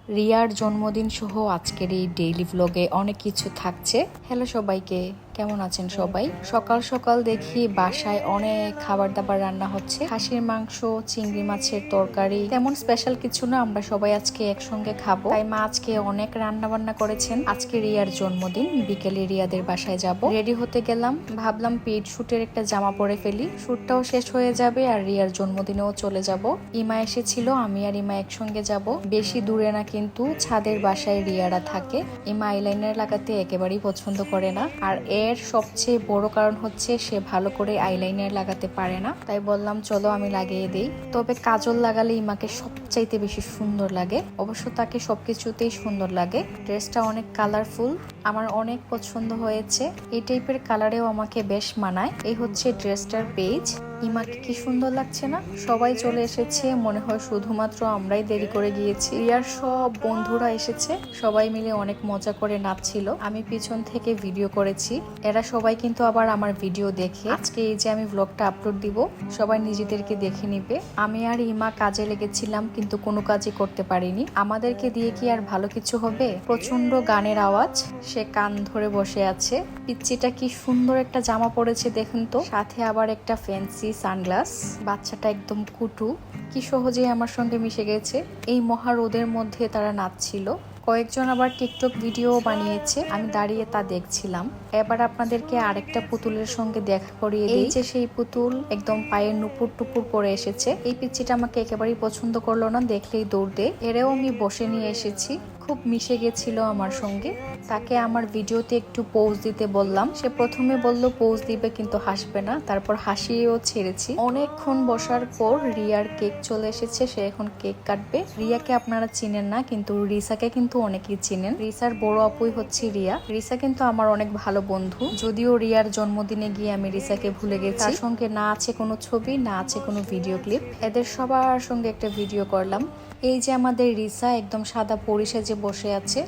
রিয়ার জন্মদিন সহ আজকের এই ডেইলি ব্লগে অনেক কিছু থাকছে। হ্যালো সবাইকে, কেমন আছেন সবাই? সকাল সকাল দেখি বাসায় অনেক খাবার দাবার রান্না হচ্ছে। খাসির মাংস, চিংড়ি মাছের তরকারি, তেমন স্পেশাল কিছু না, আমরা সবাই আজকে একসঙ্গে খাবো। তাই মা আজকে অনেক রান্না বান্না করেছেন। আজকে রিয়ার জন্মদিন, বিকেলে রিয়াদের বাসায় যাব। রেডি হতে গেলাম, ভাবলাম পেট শুটের একটা জামা পরে ফেলি, শুটটাও শেষ হয়ে যাবে আর রিয়ার জন্মদিনেও চলে যাব। ইমা এসেছিল, আমি আর ইমা একসঙ্গে যাব। বেশি দূরে না, কিন্তু ছাদের বাসায় রিয়ারা থাকে। ইমা আইলাইনার লাগাতে একেবারেই পছন্দ করে না, আর এর সবচেয়ে বড় কারণ হচ্ছে সে ভালো করে আইলাইনার লাগাতে পারে না। তাই বললাম চলো আমি লাগিয়ে দিই। তবে কাজল লাগালে ইমাকে সবচাইতে বেশি সুন্দর লাগে। অবশ্য তাকে সবকিছুতেই সুন্দর লাগে। ড্রেসটা অনেক কালারফুল, আমার অনেক পছন্দ হয়েছে। এই টাইপের কালারেও আমাকে বেশ মানায়। এই হচ্ছে ড্রেসটার পেজ। ইমাকে কি সুন্দর লাগছে না? সবাই চলে এসেছে, মনে হয় শুধুমাত্র আমরাই দেরি করে গিয়েছি। রিয়ার সব বন্ধুরা এসেছে, সবাই মিলে অনেক মজা করে নাচছিল। আমি পিছন থেকে ভিডিও করেছি। এরা সবাই কিন্তু আবার আমার ভিডিও দেখে। আজকে এই যে আমি ব্লগটা আপলোড দিব, সবাই নিজেদেরকে দেখে নিবে। আমি আর ইমা কাজে লেগেছিলাম, কিন্তু কোনো কাজই করতে পারিনি। আমাদেরকে দিয়ে কি আর ভালো কিছু হবে? প্রচন্ড গানের আওয়াজ, সে কান ধরে বসে আছে। পিচ্চিটা কি সুন্দর একটা জামা পরেছে দেখুন তো, সাথে আবার একটা ফ্যান্সি সানগ্লাস। বাচ্চাটা একদম কুটু, কি সহজেই আমার সঙ্গে মিশে গেছে। এই মহা রোদের মধ্যে তারা নাচছিল। কয়েকজন আবার টিকটক ভিডিও বানিয়েছে, আমি দাঁড়িয়ে তা দেখছিলাম। এবার আপনাদেরকে আরেকটা পুতুলের সঙ্গে দেখা করিয়ে দিই। এই যে সেই পুতুল একদম পায়ে নুপুর টুপুর পরে এসেছে। এই পিচ্চিটা আমাকে একেবারেই পছন্দ করলো না, দেখলেই দৌড় দে। এরেও আমি বসে নিয়ে এসেছি, খুব মিশে গেছিল আমার সঙ্গে। তাকে আমার ভিডিওতে একটু পোজ দিতে বললাম, সে প্রথমে বলল পোজ দিবে কিন্তু হাসবে না, তারপর হাসিয়েও ছেড়েছি। অনেকক্ষণ বসার পর রিয়ার কেক চলে এসেছে, সে এখন কেক কাটবে। রিয়াকে আপনারা চিনেন না, কিন্তু রিসাকে কিন্তু অনেকেই চিনেন। রিসার বড় আপুই হচ্ছে রিয়া। রিসা কিন্তু আমার অনেক ভালো বন্ধু, যদিও রিয়ার জন্মদিনে গিয়ে আমি রিসাকে ভুলে গেছি। তার সঙ্গে না আছে কোনো ছবি, না আছে কোনো ভিডিও ক্লিপ। এদের সবার সঙ্গে একটা ভিডিও করলাম। এই যে আমাদের রিসা একদম সাদা পরি সেজে বসে আছে।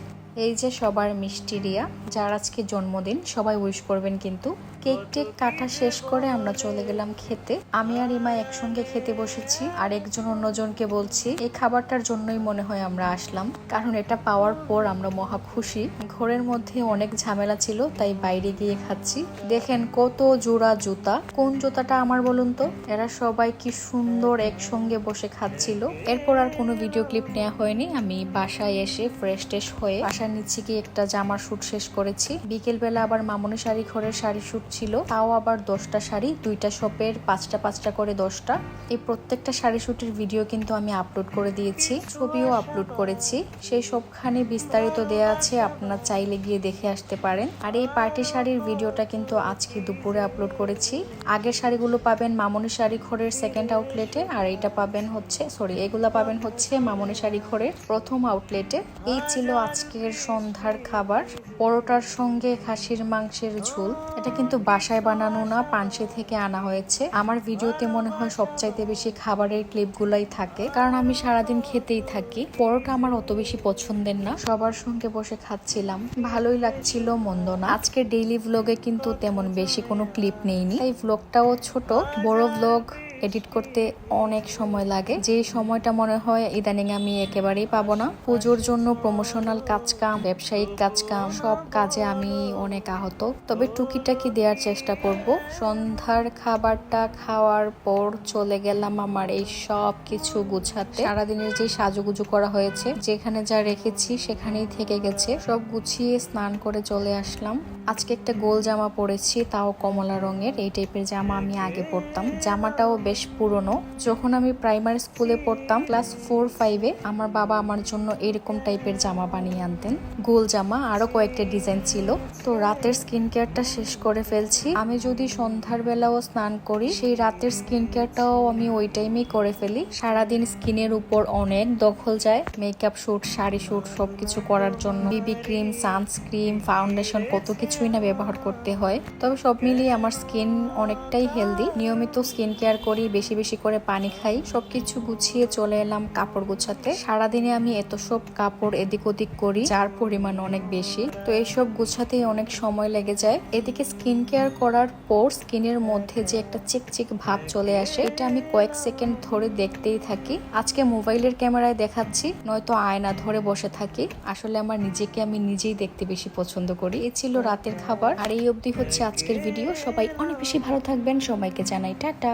এই যে সবার মিষ্টি রিয়া, যার আজকে জন্মদিন, সবাই উইশ করবেন কিন্তু। কেক টেক কাটা শেষ করে আমরা চলে গেলাম খেতে। আমি আর ইমা একসঙ্গে খেতে বসেছি, আর একজন অন্যজনকে বলছি এই খাবারটার জন্যই মনে হয় আমরা আসলাম, কারণ এটা পাওয়ার পর আমরা মহা খুশি। ঘরের মধ্যে অনেক ঝামেলা ছিল, তাই বাইরে গিয়ে খাচ্ছি। দেখেন কত জোড়া জুতা, কোন জুতাটা আমার বলুন তো? এরা সবাই কি সুন্দর একসঙ্গে বসে খাচ্ছিল। এরপর আর কোনো ভিডিও ক্লিপ নেওয়া হয়নি। আমি বাসায় এসে ফ্রেশ ট্রেশ হয়ে বাসার নিচে গিয়ে একটা জামার শুট শেষ করেছি। বিকেল বেলা আবার মামনি শাড়ি ঘরের শাড়ি শুট ছিল, তাও আবার 10টা শাড়ি, 2টা শপের 5টা 5টা করে 10টা। এই প্রত্যেকটা শাড়ি শুটের ভিডিও কিন্তু আমি আপলোড করে দিয়েছি, ছবিও আপলোড করেছি। সেই সবখানে বিস্তারিত দেয়া আছে, আপনারা চাইলে গিয়ে দেখে আসতে পারেন। আর এই পার্টি শাড়ির ভিডিওটা কিন্তু আজকে দুপুরে আপলোড করেছি। আগের শাড়িগুলো পাবেন মামনি শাড়ি ঘরের সেকেন্ড আউটলেটে, আর এইটা পাবেন হচ্ছে এগুলা পাবেন হচ্ছে মামনি শাড়ি ঘরের প্রথম আউটলেটে। এই ছিল আজকের সন্ধ্যার খাবার। পরোটার সঙ্গে খাসির মাংসের ঝোল। এটা কিন্তু বাসায় বানানো না, পানসি থেকে আনা হয়েছে। আমার ভিডিওতে মনে হয় সবচাইতে বেশি খাবারের ক্লিপগুলাই থাকে, কারণ আমি সারাদিন খেতেই থাকি। পরোটা আমার অত বেশি পছন্দের না। সবার সঙ্গে বসে খাচ্ছিলাম, ভালোই লাগছিল, মন্দ না। আজকে ডেইলি ভ্লগে কিন্তু তেমন বেশি কোনো ক্লিপ নেইনি, এই ভ্লগটাও ছোট। বড় ভ্লগ এডিট করতে অনেক সময় লাগে, যে সময়টা মনে হয় ইদানিং আমি একেবারেই পাবো না। পুজোর জন্য প্রমোশনাল কাজকাম, ব্যবসায়িক কাজকাম, সব কাজে আমি অনেক আহত। তবে টুকিটাকি দেওয়ার চেষ্টা করব। সন্ধ্যার খাবারটা খাওয়ার পর চলে গেলাম আমার এই সব কিছু গুছাতে। সারাদিনের যে সাজুগুজু করা হয়েছে, যেখানে যা রেখেছি সেখানেই থেকে গেছে, সব গুছিয়ে স্নান করে চলে আসলাম। আজকে একটা গোল জামা পরেছি, তাও কমলা রঙের। এই টাইপের জামা আমি আগে পরতাম, জামাটাও বেশ পুরনো। যখন আমি প্রাইমারি স্কুলে পড়তাম, ক্লাস 4-5-এ, আমার বাবা আমার জন্য এরকম টাইপের জামা বানিয়ে আনতেন, গোল জামা। আরো কয়েকটা ডিজাইন ছিল। তো রাতের স্কিন কেয়ারটা শেষ করে ফেলছি। আমি যদি সন্ধ্যার বেলাও স্নান করি, সেই রাতের স্কিন কেয়ারটাও আমি ওই টাইমেই করে ফেলি। সারাদিন স্কিনের উপর অনেক দখল যায়, মেকআপ শুট, শাড়ি শুট সবকিছু করার জন্য। বিবি ক্রিম, সানস্ক্রিন, ফাউন্ডেশন, কত কিছু কিছুই না ব্যবহার করতে হয়। তবে সব মিলিয়ে আমার স্কিন অনেকটাই হেলদি। নিয়মিত স্কিন কেয়ার করি, বেশি বেশি করে পানি খাই। সবকিছু গুছিয়ে চলে এলাম কাপড় গুছাতে। সারাদিনে আমি এত সব কাপড় এদিক ওদিক করি, যার পরিমাণ অনেক বেশি। তো এইসব গুছাতেই অনেক সময় লেগে যায়। এদিকে স্কিন কেয়ার করার পর স্কিনের মধ্যে যে একটা চিকচিক ভাব চলে আসে, এটা আমি কয়েক সেকেন্ড ধরে দেখতেই থাকি। আজকে মোবাইলের ক্যামেরায় দেখাচ্ছি, নয়তো আয়না ধরে বসে থাকি। আসলে আমার নিজেকে আমি নিজেই দেখতে বেশি পছন্দ করি। এই ছিল রাতের খাবার, আর এই অবধি হচ্ছে আজকের ভিডিও। সবাই অনেক বেশি ভালো থাকবেন, সবাইকে জানাই টাটা।